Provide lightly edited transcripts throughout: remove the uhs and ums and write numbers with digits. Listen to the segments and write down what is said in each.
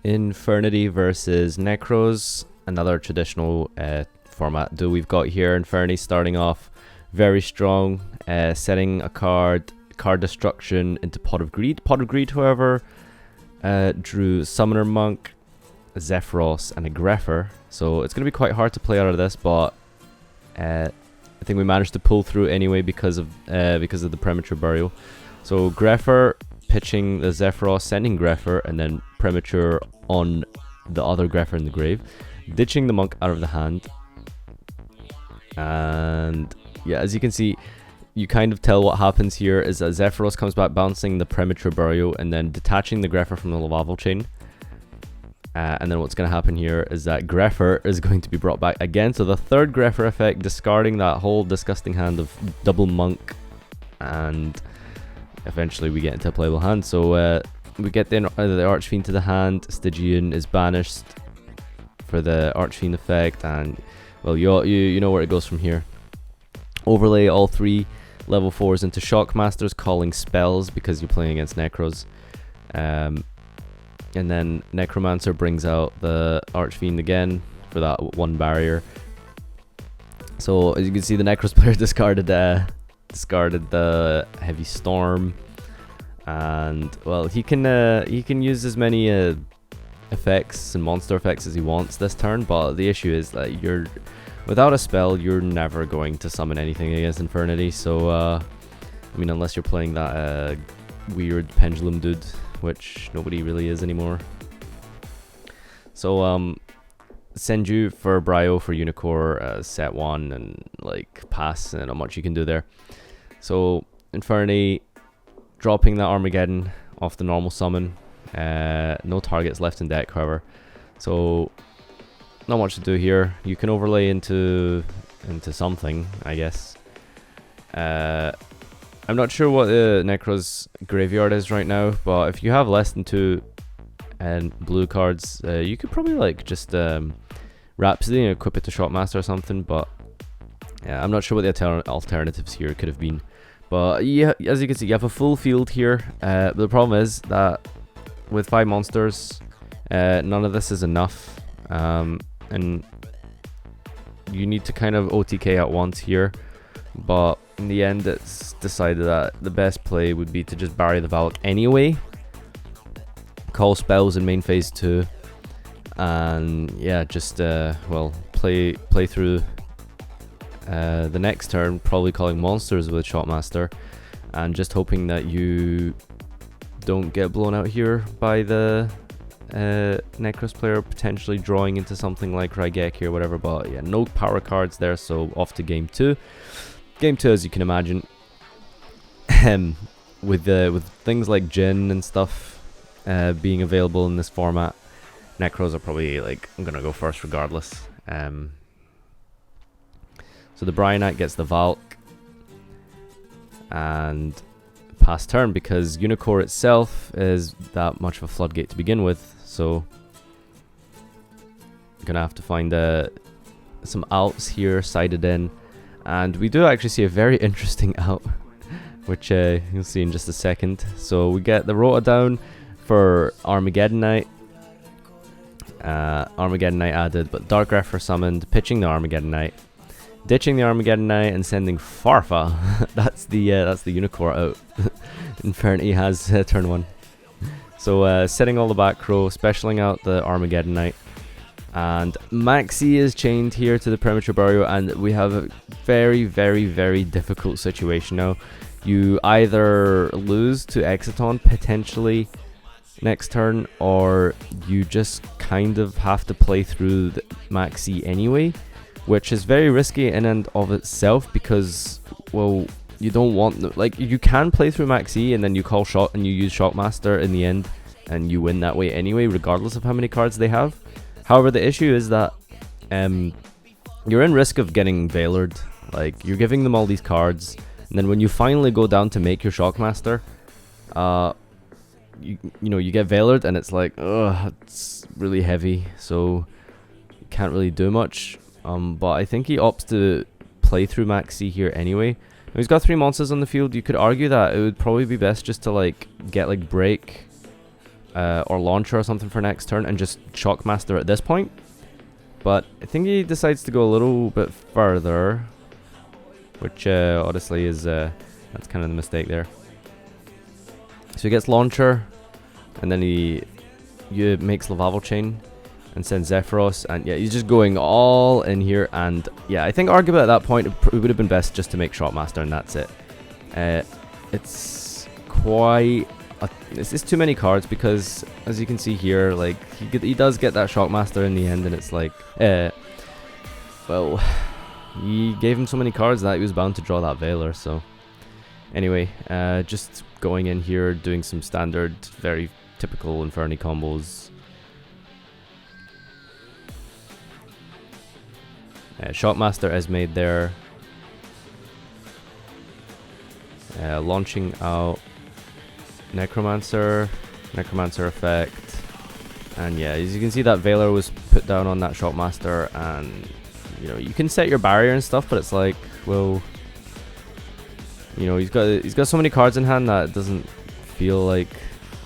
Infernity versus Nekroz, another traditional format duel we've got here. Infernity starting off very strong, setting a card destruction into Pot of Greed. Pot of Greed, however, drew Summoner Monk, Zephyros, and a Grepher, so it's going to be quite hard to play out of this, but I think we managed to pull through anyway because of the premature burial. So Grepher pitching the Zephyros, sending Grepher, and then premature on the other Grepher in the grave, ditching the monk out of the hand. And yeah, as you can see, you kind of tell what happens here is that Zephyros comes back bouncing the premature burial and then detaching the Grepher from the Lavavel chain. And then what's going to happen here is that Grepher is going to be brought back again. So the third Grepher effect, discarding that whole disgusting hand of double monk, and eventually we get into a playable hand. So we get the Archfiend to the hand. Stygian is banished for the Archfiend effect, and well, you know where it goes from here. Overlay all three level 4s into Shockmasters, calling spells because you're playing against Nekroz. And then Necromancer brings out the Archfiend again for that one barrier. So as you can see, the Nekroz player discarded the Heavy Storm, and well, he can use as many effects and monster effects as he wants this turn. But the issue is that without a spell, you're never going to summon anything against Infernity. So I mean, unless you're playing that weird pendulum dude, which nobody really is anymore. So Senju for Bryo for Unicore, set 1, and like pass, and not much you can do there. So Infernity dropping that Armageddon off the normal summon. No targets left in deck, however, so not much to do here. You can overlay into something, I guess. I'm not sure what the Nekroz graveyard is right now, but if you have less than 2 blue cards, you could probably like just Rhapsody and equip it to Shockmaster or something. But yeah, I'm not sure what the alternatives here could have been. But yeah, as you can see, you have a full field here. But the problem is that with 5 monsters, none of this is enough, and you need to kind of OTK at once here. But in the end, it's decided that the best play would be to just bury the Valak anyway, call spells in main phase 2, and yeah, just well, play through the next turn, probably calling monsters with Shotmaster, and just hoping that you don't get blown out here by the Nekroz player potentially drawing into something like Raigeki or whatever. But yeah, no power cards there, so off to game 2. Game 2, as you can imagine, with things like Jin and stuff being available in this format, Nekroz are probably like, I'm gonna go first regardless. So the Brionite gets the Valk and pass turn because Unicore itself is that much of a floodgate to begin with. So I'm gonna have to find some outs here sided in. And we do actually see a very interesting out, which you'll see in just a second. So we get the Rota down for Armageddon Knight. Armageddon Knight added, but Dark Grepher summoned, pitching the Armageddon Knight, ditching the Armageddon Knight, and sending Farfa. that's the Unicore out. Infernity has turn 1. So setting all the back row, specialing out the Armageddon Knight. And Maxi is chained here to the premature burial, and we have a very, very, very difficult situation now. You either lose to Exciton potentially next turn, or you just kind of have to play through the Maxi anyway, which is very risky in and of itself because, well, you don't want, like, you can play through Maxi and then you call shot and you use Shockmaster in the end and you win that way anyway, regardless of how many cards they have. However, the issue is that you're in risk of getting Veilered. Like, you're giving them all these cards, and then when you finally go down to make your Shockmaster, you get Veilered, and it's like, ugh, it's really heavy, so you can't really do much. But I think he opts to play through Maxi here anyway. Now, he's got 3 monsters on the field. You could argue that it would probably be best just to like get like Break or Launcher or something for next turn and just Shockmaster at this point. But I think he decides to go a little bit further, which honestly is that's kind of the mistake there. So he gets Launcher, and then he makes Lavalval Chain and sends Zephyros, and yeah, he's just going all in here. And yeah, I think arguably at that point it would have been best just to make Shockmaster, and that's it. It's quite it's too many cards, because as you can see here, like he does get that Shockmaster in the end, and it's like well, he gave him so many cards that he was bound to draw that Veiler. So anyway, just going in here, doing some standard, very typical Infernity combos. Shockmaster is made there. Launching out Necromancer effect. And yeah, as you can see, that Veiler was put down on that Shockmaster, and you know, you can set your barrier and stuff, but it's like, well, you know, he's got so many cards in hand that it doesn't feel like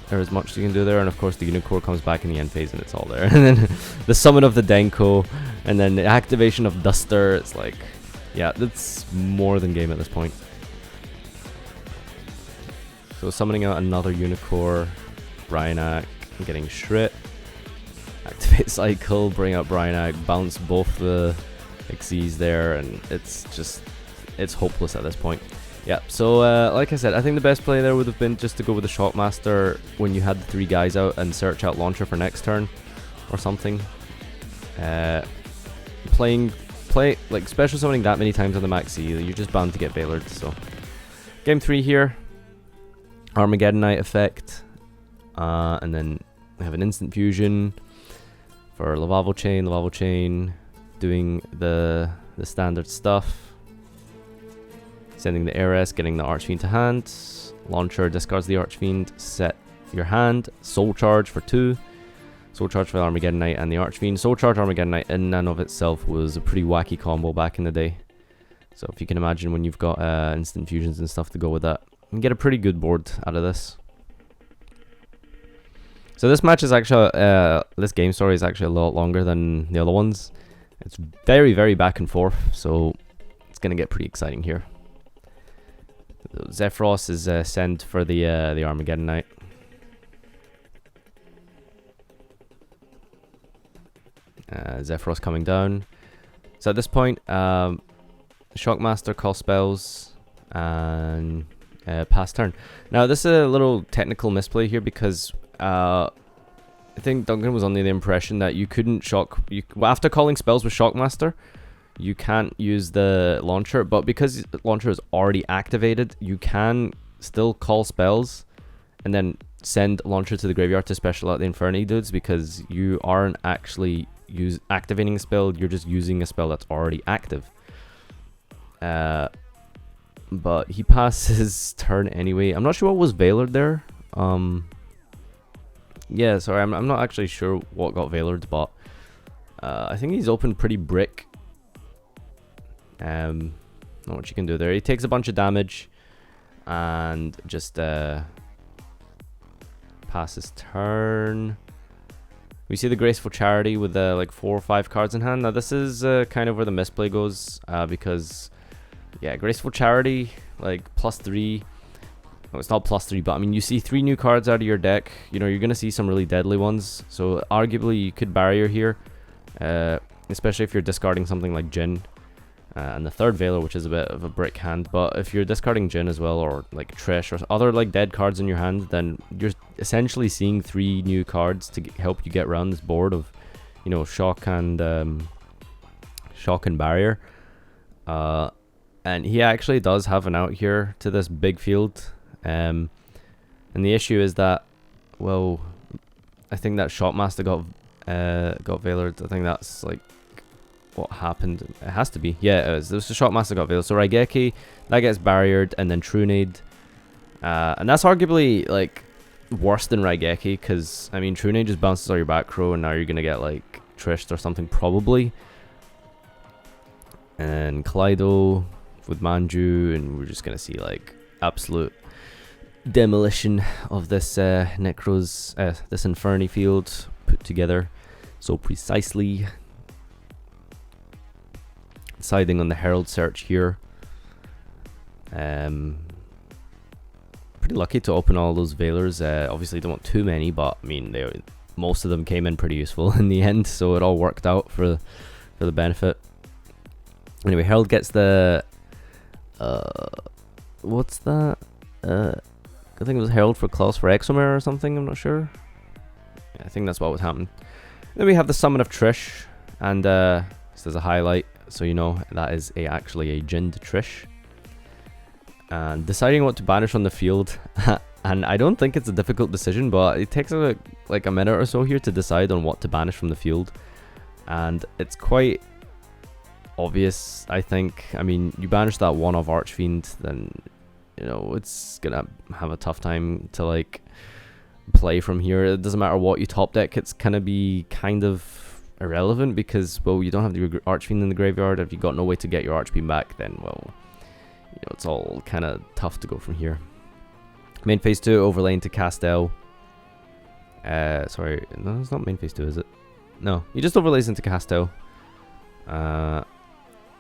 there's much you can do there. And of course the Unicorn comes back in the end phase and it's all there. And then the summon of the Denko, and then the activation of Duster. It's like, yeah, that's more than game at this point. So summoning out another Unicorn, Bryanak, getting Shrit, activate Cycle, bring out Bryanak, bounce both the Xyz there, and it's hopeless at this point. Yeah, so like I said, I think the best play there would have been just to go with the Shockmaster when you had the 3 guys out and search out Launcher for next turn or something. Play like special summoning that many times on the Maxi, you're just bound to get Veilered. So game 3 here, Armageddonite effect, and then we have an instant fusion for Lavalval Chain, doing the standard stuff. Sending the Heiress, getting the Archfiend to hand. Launcher discards the Archfiend, set your hand. Soul Charge for 2. Soul Charge for the Armageddonite and the Archfiend. Soul Charge Armageddonite in and of itself was a pretty wacky combo back in the day. So if you can imagine when you've got instant fusions and stuff to go with that, you can get a pretty good board out of this. So this match is actually, this game story is actually a lot longer than the other ones. It's very, very back and forth, so it's going to get pretty exciting here. Zephyros is sent for the Armageddonite. Zephyros coming down. So at this point, Shockmaster calls spells and pass turn. Now this is a little technical misplay here, because I think Duncan was under the impression that you couldn't after calling spells with Shockmaster, you can't use the Launcher, but because Launcher is already activated, you can still call spells and then send Launcher to the graveyard to special out the Infernity dudes, because you aren't actually activating a spell, you're just using a spell that's already active. But he passes turn anyway. I'm not sure what was Veilered there. Yeah, sorry, I'm not actually sure what got Veilered, but I think he's opened pretty brick. Not what you can do there. He takes a bunch of damage and just passes turn. We see the Graceful Charity with like 4 or 5 cards in hand. Now this is kind of where the misplay goes, because yeah, Graceful Charity, like +3. No, it's not +3, but I mean, you see 3 new cards out of your deck. You know, you're gonna see some really deadly ones. So arguably you could barrier here, especially if you're discarding something like Jin. And the third Veiler, which is a bit of a brick hand. But if you're discarding Jin as well, or like Trish, or other like dead cards in your hand, then you're essentially seeing 3 new cards to help you get around this board of, you know, shock and barrier. And he actually does have an out here to this big field. And the issue is that, well, I think that Shockmaster got Veilered. I think that's like what happened. It has to be. Yeah, it was. There's a Shockmaster got Veilered. So Raigeki, that gets barriered, and then Trunade. And that's arguably like worse than Raigeki, because I mean Trunade just bounces all your back row, and now you're gonna get like Trished or something probably. And Kaleido with Manju, and we're just gonna see like absolute demolition of this Nekroz, this Infernity field put together so precisely. Deciding on the Herald search here. Pretty lucky to open all those Veilers. Obviously don't want too many, but I mean most of them came in pretty useful in the end, so it all worked out for the benefit. Anyway, Herald gets the what's that? I think it was Herald for Claws for Exomer or something, I'm not sure. Yeah, I think that's what would happen. Then we have the Summon of Trish, and this is a highlight, so you know that is actually a Jind Trish. And deciding what to banish on the field, and I don't think it's a difficult decision, but it takes like a minute or so here to decide on what to banish from the field. And it's quite obvious, I think. I mean, you banish that one of Archfiend, then you know it's gonna have a tough time to like play from here. It doesn't matter what you top deck, it's gonna be kind of irrelevant because, well, you don't have the Archfiend in the graveyard. If you got no way to get your Archfiend back, then well, you know, it's all kind of tough to go from here. Main phase 2, overlay into Castel. Sorry, no, it's not main phase 2, is it? No, he just overlays into Castel.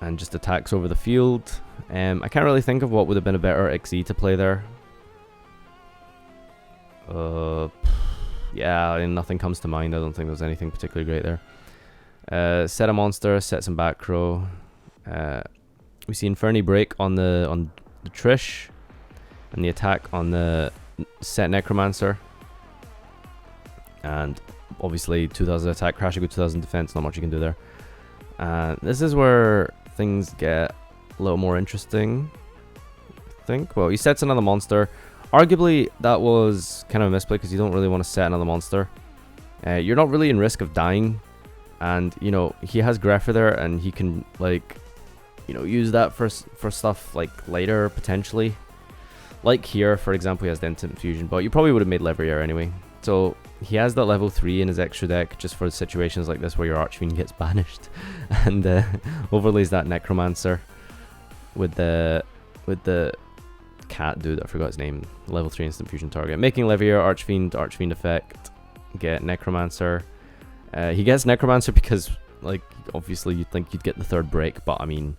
And just attacks over the field. I can't really think of what would have been a better XE to play there. Yeah, I mean, nothing comes to mind. I don't think there's anything particularly great there. Set a monster, set some back row. We see Infernity break on the Trish, and the attack on the set Necromancer. And obviously 2000 attack, crashing with 2000 defense, not much you can do there. This is where things get a little more interesting, I think. Well, he sets another monster. Arguably, that was kind of a misplay because you don't really want to set another monster. You're not really in risk of dying. And, you know, he has Grepher there, and he can, like, you know, use that for stuff, like, later, potentially. Like here, for example, he has Dent Infusion, but you probably would have made Levrier anyway. So he has that level 3 in his extra deck just for situations like this where your Archfiend gets banished, and overlays that Necromancer with the cat dude, I forgot his name, level 3 instant fusion target, making Levier Archfiend effect, get Necromancer. He gets Necromancer because, like, obviously you'd think you'd get the third break, but I mean,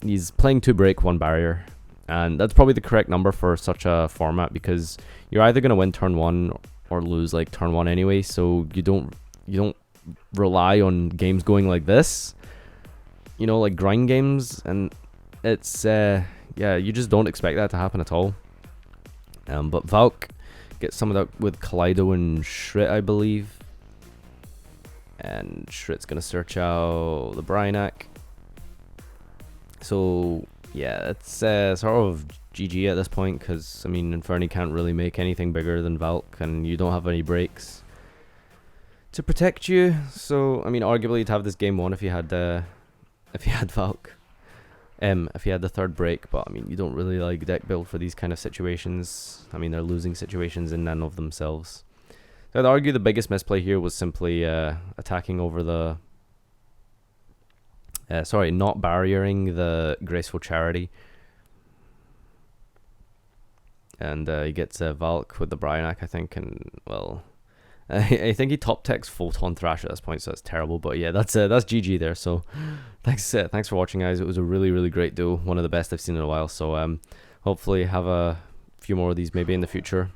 he's playing 2 break, 1 barrier. And that's probably the correct number for such a format because you're either going to win turn 1 or lose like turn 1 anyway. So you don't rely on games going like this, you know, like grind games. And it's, yeah, you just don't expect that to happen at all. But Valk gets some of that with Kaleido and Shrit, I believe. And Shrit's going to search out the Bryanak. So yeah, it's sort of GG at this point because, I mean, Infernity can't really make anything bigger than Valk, and you don't have any breaks to protect you. So, I mean, arguably you'd have this game won if you had Valk, if you had the third break. But I mean, you don't really like deck build for these kind of situations. I mean, they're losing situations in and of themselves. So I'd argue the biggest misplay here was simply attacking over the. Sorry, not barriering the Graceful Charity. And he gets Valk with the Bryanak, I think, and, well, I think he top techs Photon Thrash at this point, so that's terrible. But yeah, that's GG there. So thanks for watching, guys. It was a really, really great duel, one of the best I've seen in a while. So hopefully have a few more of these maybe in the future.